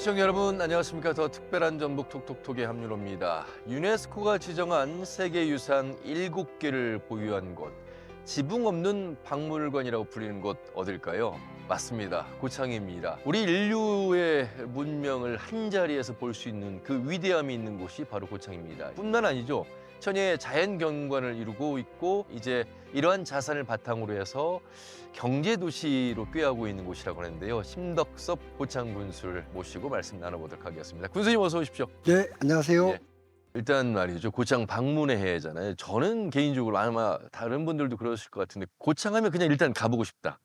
시청자 여러분 안녕하십니까. 더 특별한 전북 톡톡톡의 함윤호입니다. 유네스코가 지정한 세계유산 7개를 보유한 곳, 지붕 없는 박물관이라고 불리는 곳 어딜까요? 맞습니다. 고창입니다. 우리 인류의 문명을 한자리에서 볼 수 있는 그 위대함이 있는 곳이 바로 고창입니다. 뿐만 아니죠. 천혜의 자연 경관을 이루고 있고 이제 이러한 자산을 바탕으로 해서 경제 도시로 꾀하고 있는 곳이라고 하는데요. 심덕섭 고창 군수를 모시고 말씀 나눠보도록 하겠습니다. 군수님 어서 오십시오. 네, 안녕하세요. 예. 일단 말이죠. 고창 방문의 해잖아요. 저는 개인적으로 아마 다른 분들도 그러실 것 같은데 고창하면 그냥 일단 가보고 싶다.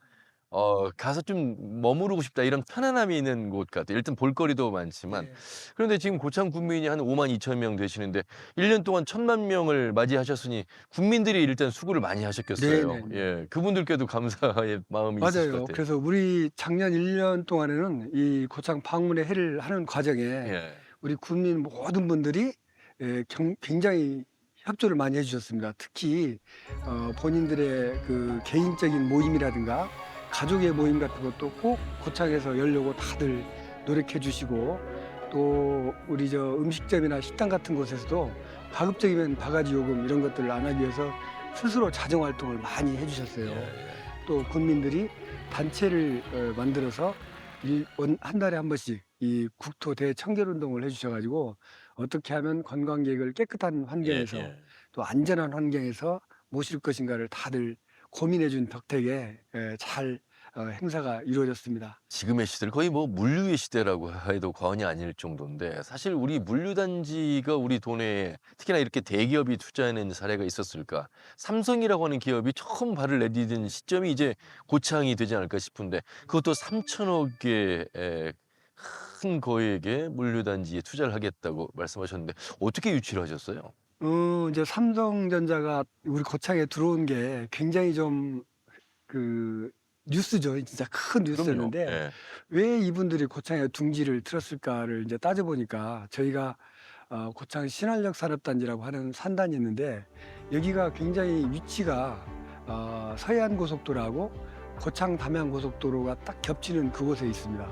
가서 좀 머무르고 싶다 이런 편안함이 있는 곳 같아요. 일단 볼거리도 많지만 네. 그런데 지금 고창 국민이 한 5만 2천 명 되시는데 1년 동안 1,000만 명을 맞이하셨으니 국민들이 일단 수고를 많이 하셨겠어요. 네네. 예, 그분들께도 감사의 마음이 있으실 것 맞아요. 같아요. 그래서 우리 작년 1년 동안에는 이 고창 방문의 해를 하는 과정에 예. 우리 국민 모든 분들이 굉장히 협조를 많이 해주셨습니다. 특히 본인들의 그 개인적인 모임이라든가 가족의 모임 같은 것도 꼭 고창에서 열려고 다들 노력해 주시고, 또 우리 저 음식점이나 식당 같은 곳에서도 가급적이면 바가지 요금 이런 것들을 안 하기 위해서 스스로 자정 활동을 많이 해주셨어요. 예. 또 국민들이 단체를 만들어서 한 달에 한 번씩 이 국토 대청결 운동을 해주셔가지고 어떻게 하면 관광객을 깨끗한 환경에서 예. 또 안전한 환경에서 모실 것인가를 다들 고민해준 덕택에 잘 행사가 이루어졌습니다. 지금의 시대를 거의 뭐 물류의 시대라고 해도 과언이 아닐 정도인데 사실 우리 물류단지가 우리 돈에 특히나 이렇게 대기업이 투자해낸 사례가 있었을까? 삼성이라고 하는 기업이 처음 발을 내디딘 시점이 이제 고창이 되지 않을까 싶은데 그것도 3천억의 큰 거액의 물류단지에 투자를 하겠다고 말씀하셨는데 어떻게 유치를 하셨어요? 이제 삼성전자가 우리 고창에 들어온 게 굉장히 좀 그 뉴스죠. 진짜 큰 그럼요. 뉴스였는데 예. 왜 이분들이 고창에 둥지를 틀었을까를 이제 따져보니까 저희가 고창 신활역 산업단지라고 하는 산단이 있는데 여기가 굉장히 위치가 서해안 고속도로하고 고창 담양 고속도로가 딱 겹치는 그곳에 있습니다.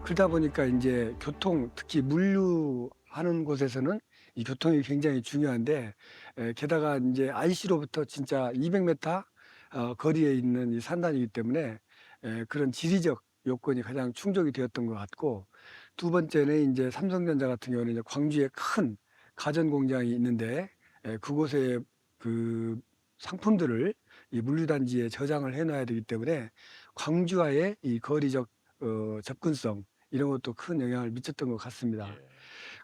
그러다 보니까 이제 교통, 특히 물류하는 곳에서는 이 교통이 굉장히 중요한데, 게다가 이제 IC로부터 진짜 200m 거리에 있는 이 산단이기 때문에 그런 지리적 요건이 가장 충족이 되었던 것 같고, 두 번째는 이제 삼성전자 같은 경우는 이제 광주에 큰 가전 공장이 있는데 그곳에 그 상품들을 이 물류단지에 저장을 해놔야 되기 때문에 광주와의 이 거리적 접근성 이런 것도 큰 영향을 미쳤던 것 같습니다. 예.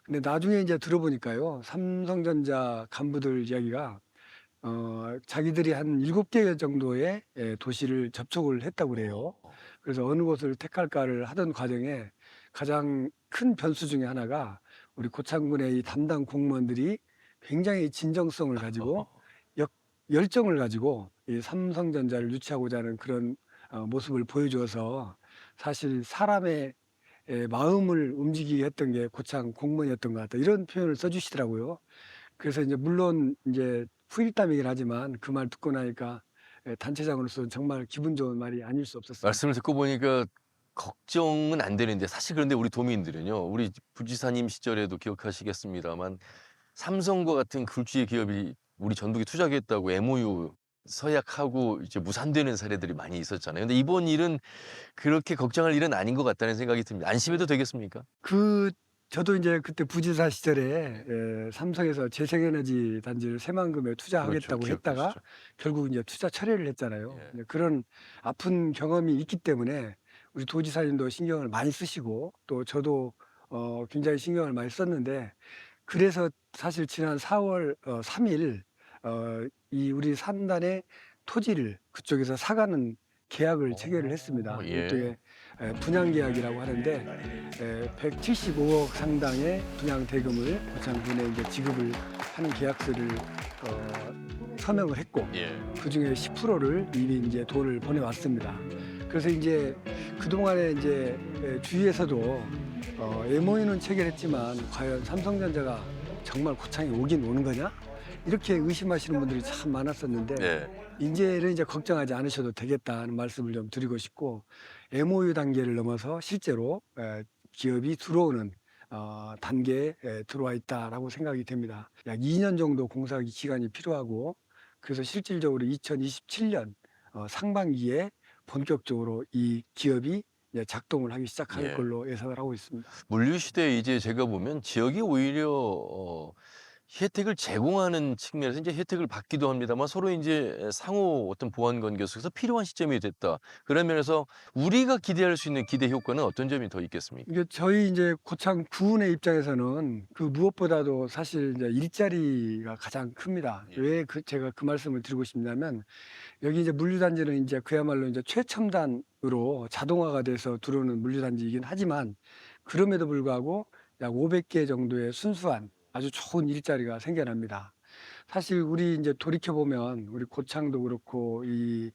근데 나중에 이제 들어보니까요, 삼성전자 간부들 이야기가 자기들이 한 7개 정도의 도시를 접촉을 했다고 그래요. 그래서 어느 곳을 택할까를 하던 과정에 가장 큰 변수 중에 하나가 우리 고창군의 이 담당 공무원들이 굉장히 진정성을 가지고 열정을 가지고 이 삼성전자를 유치하고자 하는 그런 모습을 보여주어서 사실 사람의 마음을 움직이게 했던 게 고창 공무원이었던 것 같다, 이런 표현을 써주시더라고요. 그래서 이제 물론 이제 후일담이긴 하지만 그 말 듣고 나니까 단체장으로서는 정말 기분 좋은 말이 아닐 수 없었습니다. 말씀을 듣고 보니까 걱정은 안 되는데 사실 그런데 우리 도민들은요. 우리 부지사님 시절에도 기억하시겠습니다만 삼성과 같은 굴지의 기업이 우리 전북에 투자하겠다고 MOU 서약하고 이제 무산되는 사례들이 많이 있었잖아요. 근데 이번 일은 그렇게 걱정할 일은 아닌 것 같다는 생각이 듭니다. 안심해도 되겠습니까? 저도 이제 그때 부지사 시절에 삼성에서 재생에너지 단지를 새만금에 투자하겠다고 그렇죠. 했다가 기억나시죠? 결국 이제 투자 철회를 했잖아요. 예. 이제 그런 아픈 경험이 있기 때문에 우리 도지사님도 신경을 많이 쓰시고 또 저도 굉장히 신경을 많이 썼는데, 그래서 사실 지난 4월 3일 이 우리 산단의 토지를 그쪽에서 사가는 계약을 체결을 했습니다. 예. 일종의 분양 계약이라고 하는데 175억 상당의 분양 대금을 고창군에 이제 지급을 하는 계약서를 서명을 했고, 예. 그 중에 10%를 이미 이제 돈을 보내왔습니다. 그래서 이제 그동안에 이제 주위에서도 MOU는 체결했지만 과연 삼성전자가 정말 고창에 오긴 오는 거냐? 이렇게 의심하시는 분들이 참 많았었는데 네. 이제는 이제 걱정하지 않으셔도 되겠다는 말씀을 좀 드리고 싶고, MOU 단계를 넘어서 실제로 기업이 들어오는 단계에 들어와 있다라고 생각이 됩니다. 약 2년 정도 공사 기간이 필요하고 그래서 실질적으로 2027년 상반기에 본격적으로 이 기업이 이제 작동을 하기 시작할 예. 걸로 예상을 하고 있습니다. 물류 시대에 이제 제가 보면 지역이 오히려 혜택을 제공하는 측면에서 이제 혜택을 받기도 합니다만 서로 인제 상호 어떤 보완 관계 속에서 필요한 시점이 됐다. 그런 면에서 우리가 기대할 수 있는 기대 효과는 어떤 점이 더 있겠습니까? 이게 저희 이제 고창 구의 입장에서는 그 무엇보다도 사실 이제 일자리가 가장 큽니다. 예. 왜 제가 그 말씀을 드리고 싶냐면 여기 이제 물류단지는 이제 그야말로 이제 최첨단으로 자동화가 돼서 들어오는 물류단지이긴 하지만 그럼에도 불구하고 약 500개 정도의 순수한 아주 좋은 일자리가 생겨납니다. 사실 우리 이제 돌이켜 보면 우리 고창도 그렇고 이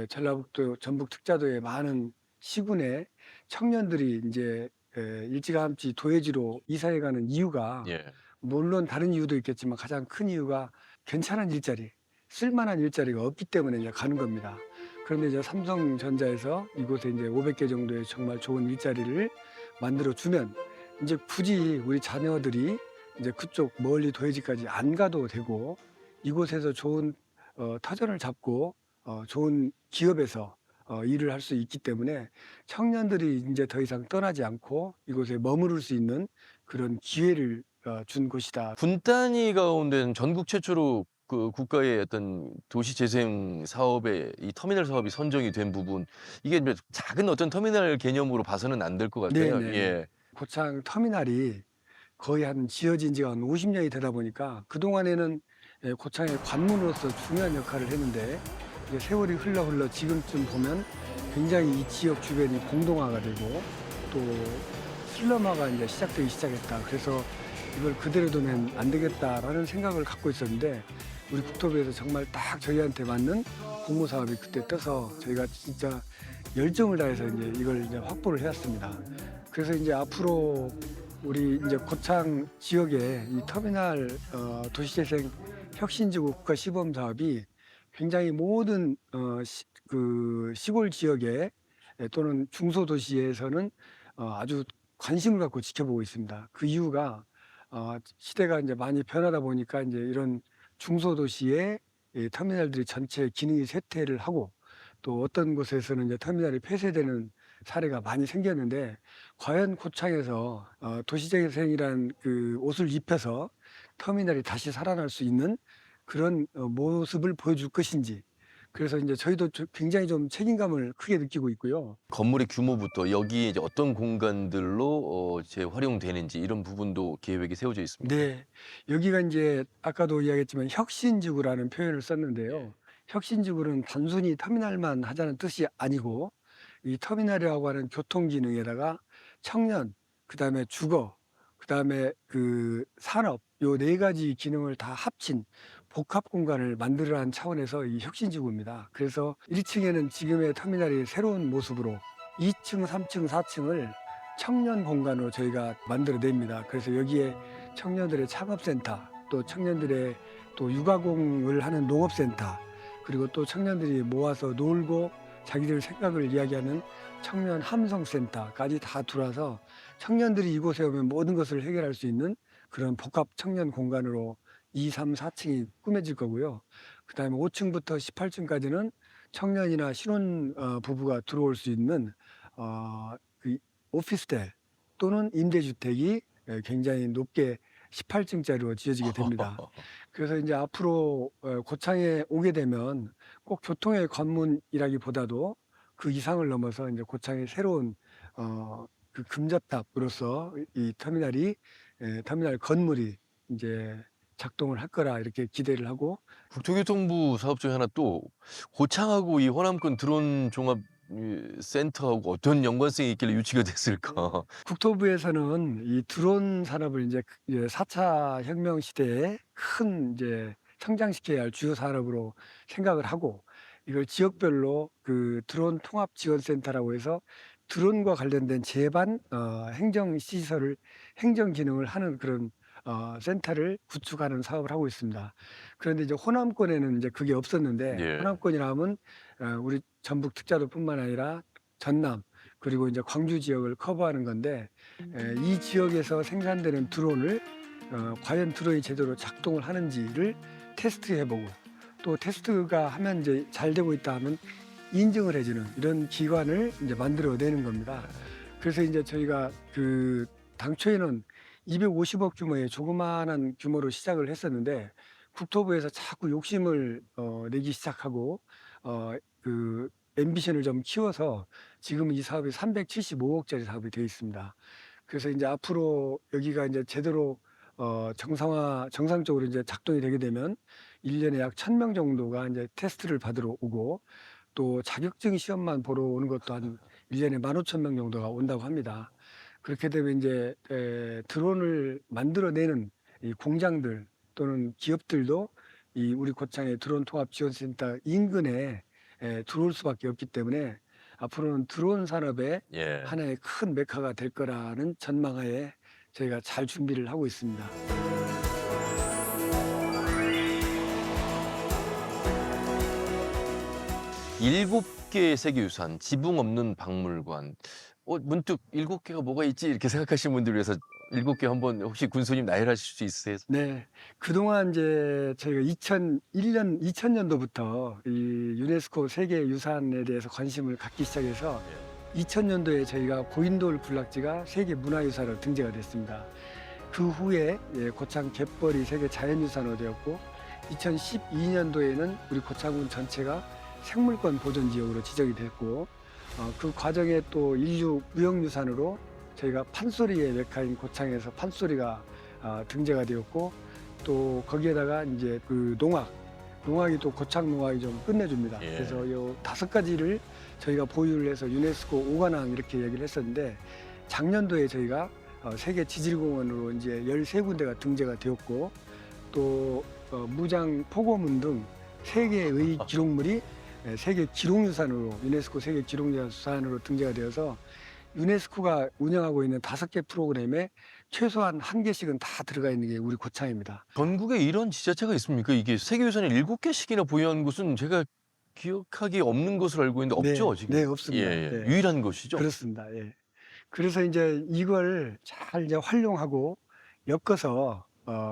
전라북도 전북 특자도의 많은 시군의 청년들이 이제 일찌감치 도회지로 이사해 가는 이유가 예. 물론 다른 이유도 있겠지만 가장 큰 이유가 괜찮은 일자리, 쓸만한 일자리가 없기 때문에 이제 가는 겁니다. 그런데 이제 삼성전자에서 이곳에 이제 500개 정도의 정말 좋은 일자리를 만들어 주면 이제 굳이 우리 자녀들이 이제 그쪽 멀리 도해지까지 안 가도 되고 이곳에서 좋은 터전을 잡고 좋은 기업에서 일을 할 수 있기 때문에 청년들이 이제 더 이상 떠나지 않고 이곳에 머무를 수 있는 그런 기회를 준 곳이다. 군 단위 가운데는 전국 최초로 그 국가의 어떤 도시 재생 사업에 이 터미널 사업이 선정이 된 부분 이게 뭐 작은 어떤 터미널 개념으로 봐서는 안 될 것 같아요. 네네. 예. 고창 터미널이 거의 한 지어진 지가 한 50년이 되다 보니까 그동안에는 고창의 관문으로서 중요한 역할을 했는데 이제 세월이 흘러 지금쯤 보면 굉장히 이 지역 주변이 공동화가 되고 또 슬럼화가 이제 시작되기 시작했다. 그래서 이걸 그대로 두면 안 되겠다라는 생각을 갖고 있었는데 우리 국토부에서 정말 딱 저희한테 맞는 공모 사업이 그때 떠서 저희가 진짜 열정을 다해서 이제 이걸 이제 확보를 해왔습니다. 그래서 이제 앞으로 우리 이제 고창 지역의 이 터미널 도시재생 혁신지구 국가 시범 사업이 굉장히 모든 그 시골 지역에 또는 중소도시에서는 아주 관심을 갖고 지켜보고 있습니다. 그 이유가 시대가 이제 많이 변하다 보니까 이제 이런 중소도시의 이 터미널들이 전체 기능이 쇠퇴를 하고 또 어떤 곳에서는 이제 터미널이 폐쇄되는 사례가 많이 생겼는데 과연 고창에서 도시재생이란 그 옷을 입혀서 터미널이 다시 살아날 수 있는 그런 모습을 보여줄 것인지 그래서 이제 저희도 굉장히 좀 책임감을 크게 느끼고 있고요. 건물의 규모부터 여기에 이제 어떤 공간들로 재활용되는지 이런 부분도 계획이 세워져 있습니다. 네. 여기가 이제 아까도 이야기했지만 혁신지구라는 표현을 예. 썼는데요. 혁신지구는 단순히 터미널만 하자는 뜻이 아니고 이 터미널이라고 하는 교통 기능에다가 청년, 그다음에 주거, 그다음에 그 산업 요 네 가지 기능을 다 합친 복합 공간을 만들으라는 차원에서 이 혁신지구입니다. 그래서 1 층에는 지금의 터미널이 새로운 모습으로 2 층, 3 층, 4 층을 청년 공간으로 저희가 만들어 냅니다. 그래서 여기에 청년들의 창업센터, 또 청년들의 또 육아공을 하는 농업센터, 그리고 또 청년들이 모아서 놀고 자기들 생각을 이야기하는 청년 함성센터까지 다 들어와서 청년들이 이곳에 오면 모든 것을 해결할 수 있는 그런 복합 청년 공간으로 2, 3, 4층이 꾸며질 거고요. 그다음에 5 층부터 18 층까지는 청년이나 신혼 부부가 들어올 수 있는 그 오피스텔 또는 임대주택이 굉장히 높게 18 층짜리로 지어지게 됩니다. 그래서 이제 앞으로 고창에 오게 되면 꼭 교통의 관문이라기보다도 그 이상을 넘어서 이제 고창의 새로운 그 금자탑으로서 이 터미널이 터미널 건물이 이제 작동을 할 거라 이렇게 기대를 하고 국토교통부 사업 중에 하나 또 고창하고 이 호남권 드론 종합 센터하고 어떤 연관성이 있길래 유치가 됐을까? 국토부에서는 이 드론 산업을 이제 4차 혁명 시대에 큰 이제 성장시켜야 할 주요 산업으로 생각을 하고 이걸 지역별로 그 드론 통합 지원 센터라고 해서 드론과 관련된 제반 행정 시설을 행정 기능을 하는 그런 센터를 구축하는 사업을 하고 있습니다. 그런데 이제 호남권에는 이제 그게 없었는데 예. 호남권이라 하면 우리 전북 특자도뿐만 아니라 전남 그리고 이제 광주 지역을 커버하는 건데 이 지역에서 생산되는 드론을 과연 드론이 제대로 작동을 하는지를 테스트해보고 또 테스트가 하면 이제 잘 되고 있다 하면 인증을 해주는 이런 기관을 이제 만들어내는 겁니다. 그래서 이제 저희가 그 당초에는 250억 규모의 조그마한 규모로 시작을 했었는데 국토부에서 자꾸 욕심을 내기 시작하고 그 앰비션을 좀 키워서 지금 이 사업이 375억짜리 사업이 되어 있습니다. 그래서 이제 앞으로 여기가 이제 제대로 정상적으로 이제 작동이 되게 되면 1년에 약 1,000명 정도가 이제 테스트를 받으러 오고 또 자격증 시험만 보러 오는 것도 한 1년에 15,000명 정도가 온다고 합니다. 그렇게 되면 이제 드론을 만들어내는 이 공장들 또는 기업들도 이 우리 고창의 드론 통합 지원센터 인근에 들어올 수밖에 없기 때문에 앞으로는 드론 산업의 예. 하나의 큰 메카가 될 거라는 전망하에 저희가 잘 준비를 하고 있습니다. 일곱 개의 세계유산, 지붕 없는 박물관. 문득 일곱 개가 뭐가 있지 이렇게 생각하시는 분들 위해서 일곱 개 한번 혹시 군수님 나열하실 수 있으세요? 네. 그동안 이제 저희가 2000년도부터 이 유네스코 세계유산에 대해서 관심을 갖기 시작해서 2000년도에 저희가 고인돌 군락지가 세계문화유산으로 등재가 됐습니다. 그 후에 고창 갯벌이 세계 자연유산으로 되었고 2012년도에는 우리 고창군 전체가 생물권 보존지역으로 지정이 됐고 그 과정에 또 인류 무형유산으로 저희가 판소리의 메카인 고창에서 판소리가 등재가 되었고 또 거기에다가 이제 그 농악이 또 고창 농악이 좀 끝내줍니다. 예. 그래서 요 5가지를 저희가 보유를 해서 유네스코 5관왕 이렇게 얘기를 했었는데 작년도에 저희가 세계 지질공원으로 이제 13군데가 등재가 되었고 또 무장 포고문 등 3개의 기록물이 세계 기록유산으로 유네스코 세계 기록유산으로 등재가 되어서 유네스코가 운영하고 있는 5개 프로그램에 최소한 1개씩은 다 들어가 있는 게 우리 고창입니다. 전국에 이런 지자체가 있습니까? 이게 세계유산을 7개씩이나 보유한 곳은 제가 기억하기 없는 것으로 알고 있는데 없죠, 지금? 네, 없습니다. 예, 예. 네. 유일한 것이죠? 그렇습니다. 예. 그래서 이제 이걸 잘 이제 활용하고 엮어서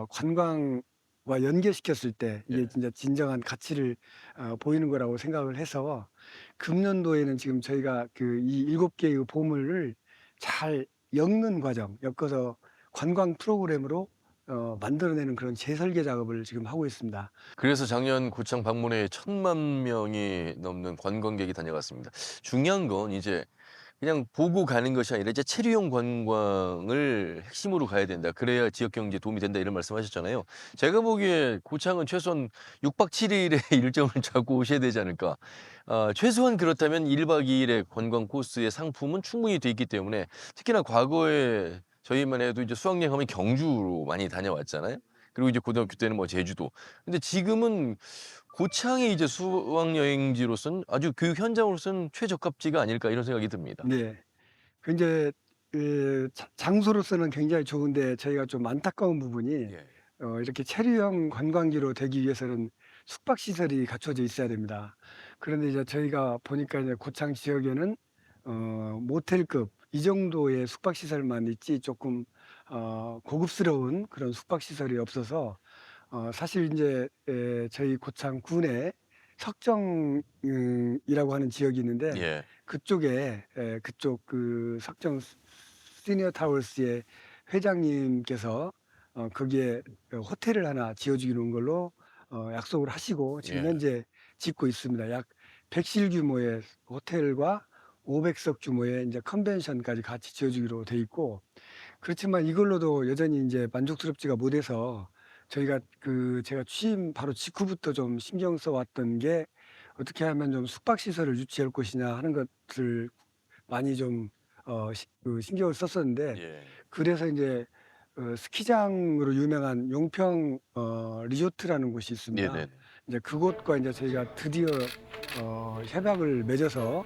관광과 연계시켰을 때 이게 예. 진짜 진정한 가치를 보이는 거라고 생각을 해서 금년도에는 지금 저희가 그 이 7개의 보물을 잘 엮는 과정, 엮어서 관광 프로그램으로 만들어내는 그런 재설계 작업을 지금 하고 있습니다. 그래서 작년 고창 방문에 1,000만 명이 넘는 관광객이 다녀갔습니다. 중요한 건 이제 그냥 보고 가는 것이 아니라 이제 체류용 관광을 핵심으로 가야 된다. 그래야 지역 경제에 도움이 된다 이런 말씀하셨잖아요. 제가 보기에 고창은 최소한 6박 7일의 일정을 잡고 오셔야 되지 않을까. 최소한 그렇다면 1박 2일의 관광 코스의 상품은 충분히 돼 있기 때문에 특히나 과거에 저희만 해도 이제 수학여행 하면 경주로 많이 다녀왔잖아요. 그리고 이제 고등학교 때는 뭐 제주도. 근데 지금은 고창이 이제 수학여행지로서는 아주 교육 현장으로서는 최적합지가 아닐까 이런 생각이 듭니다. 네. 그 이제 장소로서는 굉장히 좋은데 저희가 좀 안타까운 부분이 예. 이렇게 체류형 관광지로 되기 위해서는 숙박 시설이 갖춰져 있어야 됩니다. 그런데 이제 저희가 보니까 이제 고창 지역에는 모텔급 이 정도의 숙박 시설만 있지 조금 고급스러운 그런 숙박 시설이 없어서 사실 이제 저희 고창 군에 석정이라고 하는 지역이 있는데 예. 그쪽에 그쪽 그 석정 시니어 타워스의 회장님께서 거기에 호텔을 하나 지어주기로 걸로 약속을 하시고 지금 예. 현재 짓고 있습니다. 약 100실 규모의 호텔과 500석 규모의 이제 컨벤션까지 같이 지어주기로 돼 있고 그렇지만 이걸로도 여전히 이제 만족스럽지가 못해서 저희가 제가 취임 바로 직후부터 좀 신경 써왔던 게 어떻게 하면 좀 숙박 시설을 유치할 것이냐 하는 것을 많이 좀 신경을 썼었는데 예. 그래서 이제 스키장으로 유명한 용평 리조트라는 곳이 있습니다. 네네. 이제 그곳과 이제 저희가 드디어 협약을 맺어서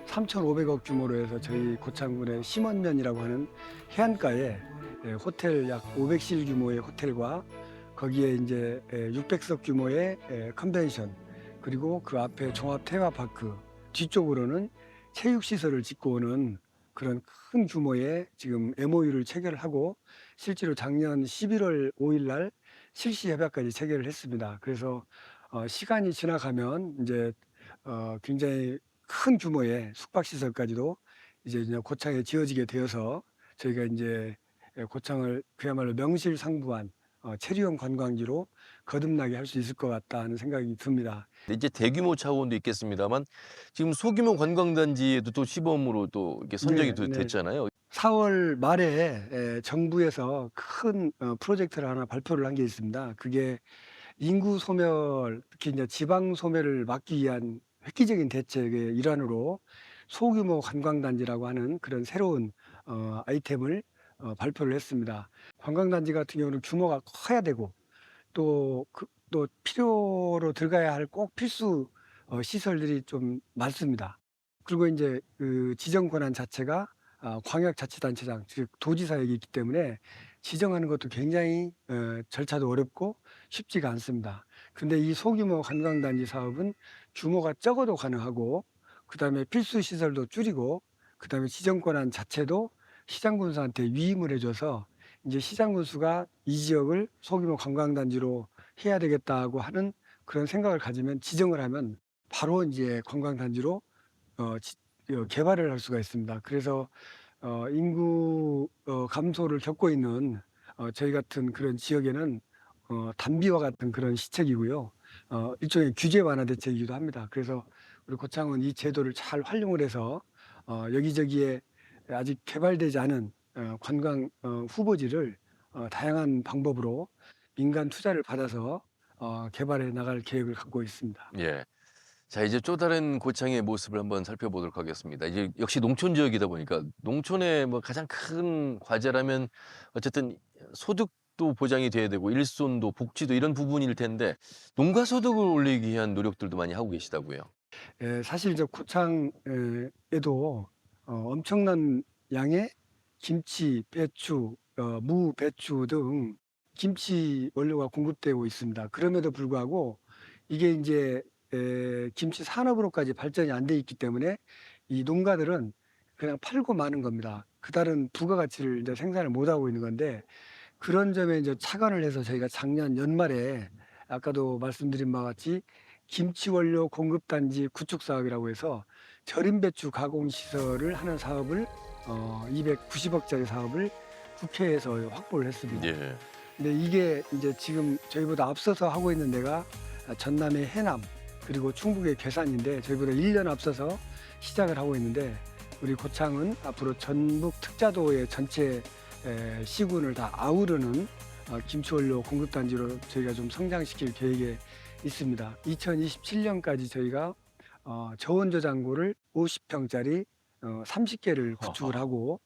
3,500억 규모로 해서 저희 고창군의 심원면이라고 하는 해안가에 호텔 약 500실 규모의 호텔과 거기에 이제 600석 규모의 컨벤션 그리고 그 앞에 종합 테마파크 뒤쪽으로는 체육시설을 짓고 오는 그런 큰 규모의 지금 MOU를 체결을 하고 실제로 작년 11월 5일 날 실시 협약까지 체결을 했습니다. 그래서 시간이 지나가면 이제 굉장히 큰 규모의 숙박 시설까지도 이제 고창에 지어지게 되어서 저희가 이제 고창을 그야말로 명실상부한 체류형 관광지로 거듭나게 할 수 있을 것 같다는 생각이 듭니다. 근데 이제 대규모 차원도 있겠습니다만 지금 소규모 관광단지에도 또 시범으로 또 이렇게 선정이 네, 네. 됐잖아요. 4월 말에 정부에서 큰 프로젝트를 하나 발표를 한 게 있습니다. 그게 인구 소멸, 특히 이제 지방 소멸을 막기 위한 획기적인 대책의 일환으로 소규모 관광단지라고 하는 그런 새로운 아이템을 발표를 했습니다. 관광단지 같은 경우는 규모가 커야 되고 또 필요로 들어가야 할 꼭 필수 시설들이 좀 많습니다. 그리고 이제 그 지정 권한 자체가 광역자치단체장, 즉 도지사에게 있기 때문에 지정하는 것도 굉장히 절차도 어렵고 쉽지가 않습니다. 근데 이 소규모 관광단지 사업은 규모가 적어도 가능하고 그다음에 필수 시설도 줄이고 그다음에 지정 권한 자체도 시장군수한테 위임을 해줘서 이제 시장군수가 이 지역을 소규모 관광단지로 해야 되겠다고 하는 그런 생각을 가지면 지정을 하면 바로 이제 관광단지로 개발을 할 수가 있습니다. 그래서 인구 감소를 겪고 있는 저희 같은 그런 지역에는 단비와 같은 그런 시책이고요. 일종의 규제 완화 대책이기도 합니다. 그래서 우리 고창은 이 제도를 잘 활용을 해서 여기저기에 아직 개발되지 않은 관광 후보지를 다양한 방법으로 민간 투자를 받아서 개발해 나갈 계획을 갖고 있습니다. 예. 자, 이제 또 다른 고창의 모습을 한번 살펴보도록 하겠습니다. 이제 역시 농촌 지역이다 보니까 농촌의 뭐 가장 큰 과제라면 어쨌든 소득도 보장이 돼야 되고 일손도 복지도 이런 부분일 텐데 농가 소득을 올리기 위한 노력들도 많이 하고 계시다고요. 예, 사실 이제 고창에도 엄청난 양의 김치, 배추, 무, 배추 등 김치 원료가 공급되고 있습니다. 그럼에도 불구하고 이게 이제 김치 산업으로까지 발전이 안 돼 있기 때문에 이 농가들은 그냥 팔고 마는 겁니다. 그다른 부가가치를 이제 생산을 못 하고 있는 건데 그런 점에 이제 착안을 해서 저희가 작년 연말에 아까도 말씀드린 바와 같이 김치 원료 공급 단지 구축 사업이라고 해서 절임 배추 가공 시설을 하는 사업을 290억짜리 사업을 국회에서 확보를 했습니다. 예. 근데 이게 이제 지금 저희보다 앞서서 하고 있는 데가 전남의 해남 그리고 충북의 괴산인데 저희보다 1년 앞서서 시작을 하고 있는데 우리 고창은 앞으로 전북 특자도의 전체 시군을 다 아우르는 김치원료 공급단지로 저희가 좀 성장시킬 계획에 있습니다. 2027년까지 저희가 저온저장고를 50평짜리 30개를 구축을 하고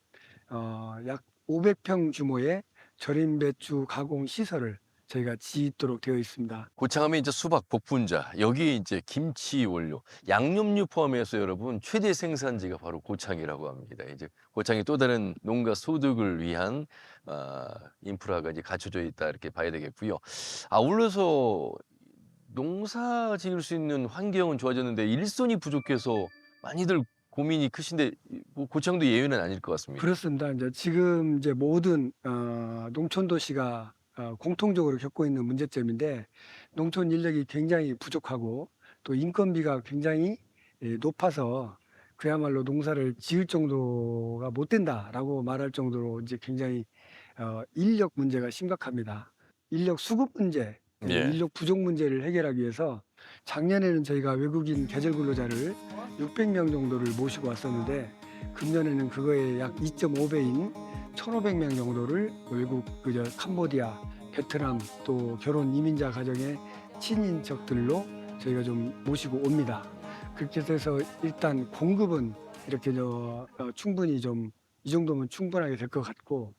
약 500평 규모의 절임 배추 가공 시설을 저희가 짓도록 되어 있습니다. 고창하면 이제 수박, 복분자, 여기 이제 김치 원료, 양념류 포함해서 여러분 최대 생산지가 바로 고창이라고 합니다. 이제 고창이 또 다른 농가 소득을 위한 인프라가 이제 갖춰져 있다 이렇게 봐야 되겠고요. 아울러서 농사 지을 수 있는 환경은 좋아졌는데 일손이 부족해서 많이들 고민이 크신데 뭐 고창도 예외는 아닐 것 같습니다. 그렇습니다. 이제 지금 이제 모든 농촌 도시가 공통적으로 겪고 있는 문제점인데 농촌 인력이 굉장히 부족하고 또 인건비가 굉장히 높아서 그야말로 농사를 지을 정도가 못 된다라고 말할 정도로 이제 굉장히 인력 문제가 심각합니다. 인력 수급 문제, 예. 인력 부족 문제를 해결하기 위해서 작년에는 저희가 외국인 계절 근로자를 600명 정도를 모시고 왔었는데 금년에는 그거의 약 2.5배인 1,500명 정도를 외국 그저 캄보디아, 베트남 또 결혼 이민자 가정의 친인척들로 저희가 좀 모시고 옵니다. 그렇게 돼서 일단 공급은 이렇게 충분히 좀 이 정도면 충분하게 될 것 같고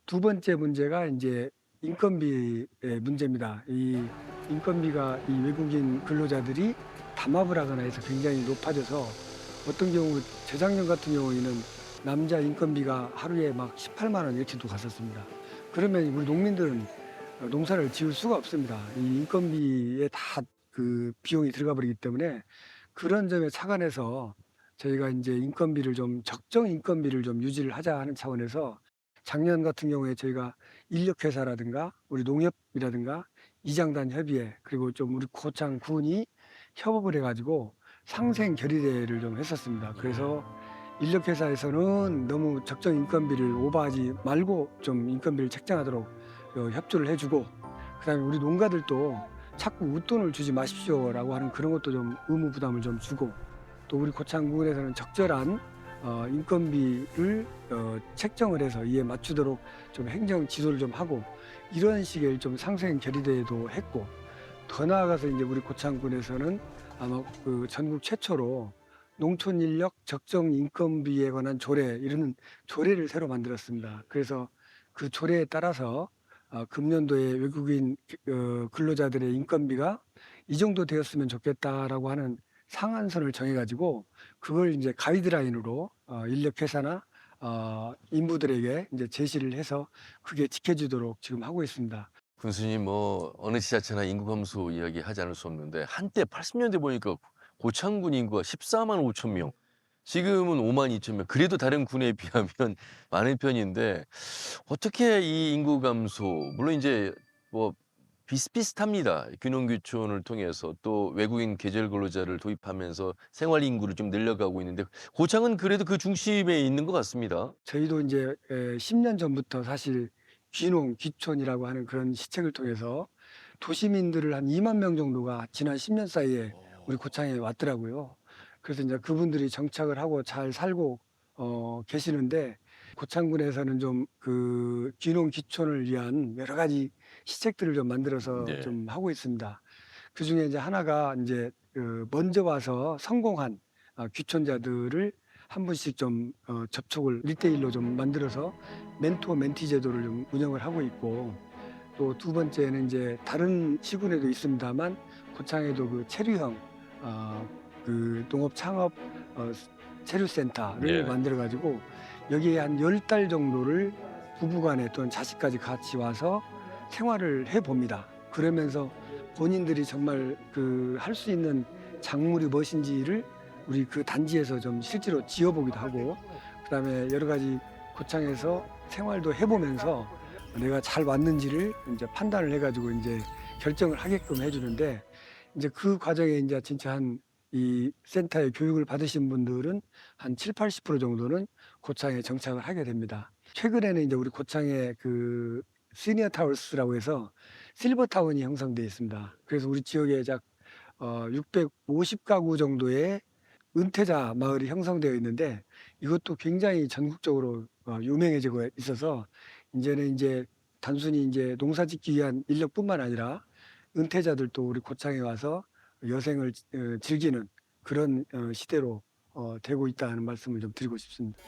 두 번째 문제가 이제 인건비의 문제입니다. 이 인건비가 이 외국인 근로자들이 담합을 하거나 해서 굉장히 높아져서 어떤 경우 재작년 같은 경우에는 남자 인건비가 하루에 막 18만 원 이렇게도 갔었습니다. 그러면 우리 농민들은 농사를 지을 수가 없습니다. 이 인건비에 다 그 비용이 들어가 버리기 때문에 그런 점에 착안해서 저희가 이제 인건비를 좀 적정 인건비를 좀 유지를 하자 하는 차원에서 작년 같은 경우에 저희가 인력회사라든가 우리 농협이라든가 이장단 협의회 그리고 좀 우리 고창 군이 협업을 해가지고 상생 결의대회를 좀 했었습니다. 그래서 인력회사에서는 너무 적정 인건비를 오버하지 말고 좀 인건비를 책정하도록 협조를 해주고, 그다음에 우리 농가들도 자꾸 웃돈을 주지 마십시오라고 하는 그런 것도 좀 의무 부담을 좀 주고, 또 우리 고창군에서는 적절한 인건비를 책정을 해서 이에 맞추도록 좀 행정 지도를 좀 하고, 이런 식의 좀 상생 결의대회도 했고, 더 나아가서 이제 우리 고창군에서는 아마 그 전국 최초로 농촌 인력 적정 인건비에 관한 조례, 이런 조례를 새로 만들었습니다. 그래서 그 조례에 따라서 금년도에 외국인 근로자들의 인건비가 이 정도 되었으면 좋겠다라고 하는 상한선을 정해가지고 그걸 이제 가이드라인으로 인력회사나 인부들에게 이제 제시를 해서 그게 지켜지도록 지금 하고 있습니다. 군수님 뭐 어느 지자체나 인구 감소 이야기 하지 않을 수 없는데 한때 80년대 보니까 고창군 인구가 14만 5천 명, 지금은 5만 2천 명. 그래도 다른 군에 비하면 많은 편인데 어떻게 이 인구 감소, 물론 이제 뭐 비슷비슷합니다. 귀농귀촌을 통해서 또 외국인 계절 근로자를 도입하면서 생활 인구를 좀 늘려가고 있는데 고창은 그래도 그 중심에 있는 것 같습니다. 저희도 이제 10년 전부터 사실 귀농, 귀촌이라고 하는 그런 시책을 통해서 도시민들을 한 2만 명 정도가 지난 10년 사이에 우리 고창에 왔더라고요. 그래서 이제 그분들이 정착을 하고 잘 살고 계시는데, 고창군에서는 좀 그 귀농, 귀촌을 위한 여러 가지 시책들을 좀 만들어서 네. 좀 하고 있습니다. 그 중에 이제 하나가 이제 그 먼저 와서 성공한 귀촌자들을 한 분씩 좀 접촉을 1대1로 좀 만들어서 멘토 멘티 제도를 좀 운영을 하고 있고, 또 두 번째는 이제 다른 시군에도 있습니다만 고창에도 그 체류형 그 농업 창업 체류센터를 네. 만들어 가지고 여기에 한 10달 정도를 부부간에 또는 자식까지 같이 와서 생활을 해 봅니다. 그러면서 본인들이 정말 그 할 수 있는 작물이 무엇인지를 우리 그 단지에서 좀 실제로 지어보기도 하고, 그다음에 여러 가지 고창에서 생활도 해보면서 내가 잘 왔는지를 이제 판단을 해가지고 이제 결정을 하게끔 해주는데, 이제 그 과정에 이제 진짜 한 이 센터에 교육을 받으신 분들은 한 7, 80% 정도는 고창에 정착을 하게 됩니다. 최근에는 이제 우리 고창에 그 시니어 타워스라고 해서 실버 타운이 형성되어 있습니다. 그래서 우리 지역에 약 650가구 정도의 은퇴자 마을이 형성되어 있는데, 이것도 굉장히 전국적으로 유명해지고 있어서 이제는 이제 단순히 이제 농사 짓기 위한 인력뿐만 아니라 은퇴자들도 우리 고창에 와서 여생을 즐기는 그런 시대로 되고 있다는 말씀을 좀 드리고 싶습니다.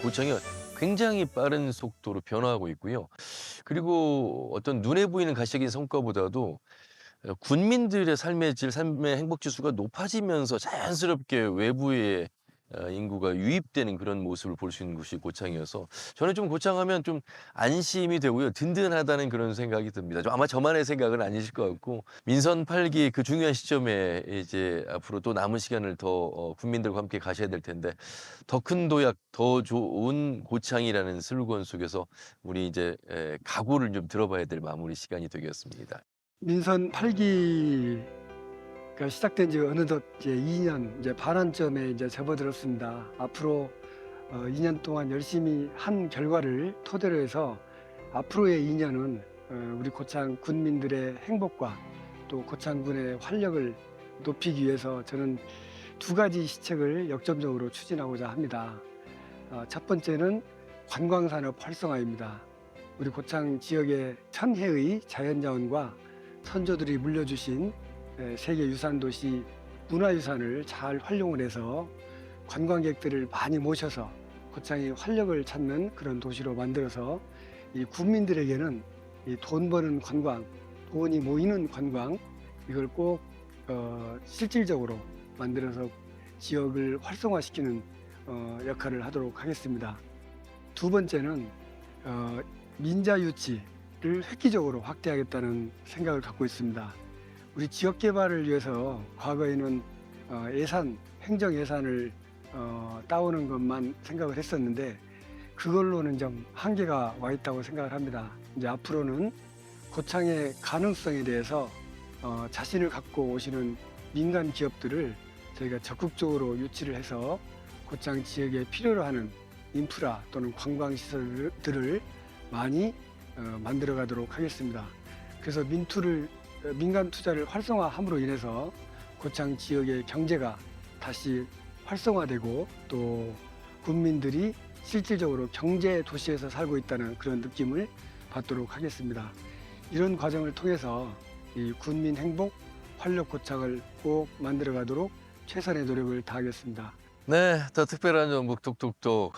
고창이 굉장히 빠른 속도로 변화하고 있고요. 그리고 어떤 눈에 보이는 가시적인 성과보다도 군민들의 삶의 질, 삶의 행복 지수가 높아지면서 자연스럽게 외부의 인구가 유입되는 그런 모습을 볼 수 있는 곳이 고창이어서 저는 좀 고창하면 좀 안심이 되고요. 든든하다는 그런 생각이 듭니다. 아마 저만의 생각은 아니실 것 같고, 민선 8기 그 중요한 시점에 이제 앞으로 또 남은 시간을 더 국민들과 함께 가셔야 될 텐데, 더 큰 도약, 더 좋은 고창이라는 슬로건 속에서 우리 이제 각오를 좀 들어봐야 될 마무리 시간이 되겠습니다. 민선 8기가 시작된 지 어느덧 이제 2년 이제 반환점에 이제 접어들었습니다. 앞으로 2년 동안 열심히 한 결과를 토대로 해서 앞으로의 2년은 우리 고창 군민들의 행복과 또 고창군의 활력을 높이기 위해서 저는 두 가지 시책을 역점적으로 추진하고자 합니다. 첫 번째는 관광산업 활성화입니다. 우리 고창 지역의 천혜의 자연자원과 선조들이 물려주신 세계유산도시 문화유산을 잘 활용을 해서 관광객들을 많이 모셔서 고창이 활력을 찾는 그런 도시로 만들어서 이 국민들에게는 이 돈 버는 관광, 돈이 모이는 관광, 이걸 꼭 실질적으로 만들어서 지역을 활성화시키는 역할을 하도록 하겠습니다. 두 번째는 민자 유치를 획기적으로 확대하겠다는 생각을 갖고 있습니다. 우리 지역 개발을 위해서 과거에는 행정 예산을 따오는 것만 생각을 했었는데 그걸로는 좀 한계가 와 있다고 생각을 합니다. 이제 앞으로는 고창의 가능성에 대해서 자신을 갖고 오시는 민간 기업들을 저희가 적극적으로 유치를 해서 고창 지역에 필요로 하는 인프라 또는 관광 시설들을 많이 만들어 가도록 하겠습니다. 그래서 민간 투자를 활성화함으로 인해서 고창 지역의 경제가 다시 활성화되고 또 국민들이 실질적으로 경제 도시에서 살고 있다는 그런 느낌을 받도록 하겠습니다. 이런 과정을 통해서 이 군민 행복, 활력 고창을 꼭 만들어 가도록 최선의 노력을 다하겠습니다. 네, 더 특별한 전북 톡톡톡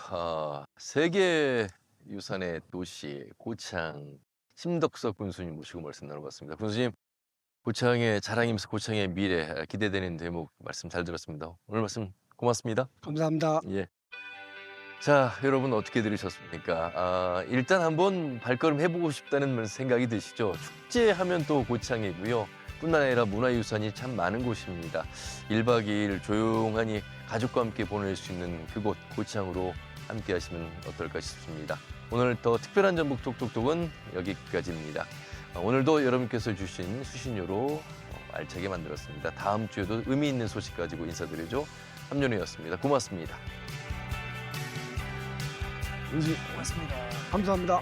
세계 유산의 도시 고창 심덕석 군수님 모시고 말씀 나눠봤습니다. 군수님, 고창의 자랑이면서 고창의 미래 기대되는 대목 말씀 잘 들었습니다. 오늘 말씀 고맙습니다. 감사합니다. 예. 자, 여러분 어떻게 들으셨습니까? 일단 한번 발걸음 해보고 싶다는 생각이 드시죠? 축제하면 또 고창이고요. 뿐만 아니라 문화유산이 참 많은 곳입니다. 1박 2일 조용하니 가족과 함께 보낼 수 있는 그곳 고창으로 함께 하시면 어떨까 싶습니다. 오늘 더 특별한 전북 톡톡톡은 여기까지입니다. 오늘도 여러분께서 주신 수신료로 알차게 만들었습니다. 다음 주에도 의미 있는 소식 가지고 인사드리죠. 함윤호였습니다. 고맙습니다. 감사합니다.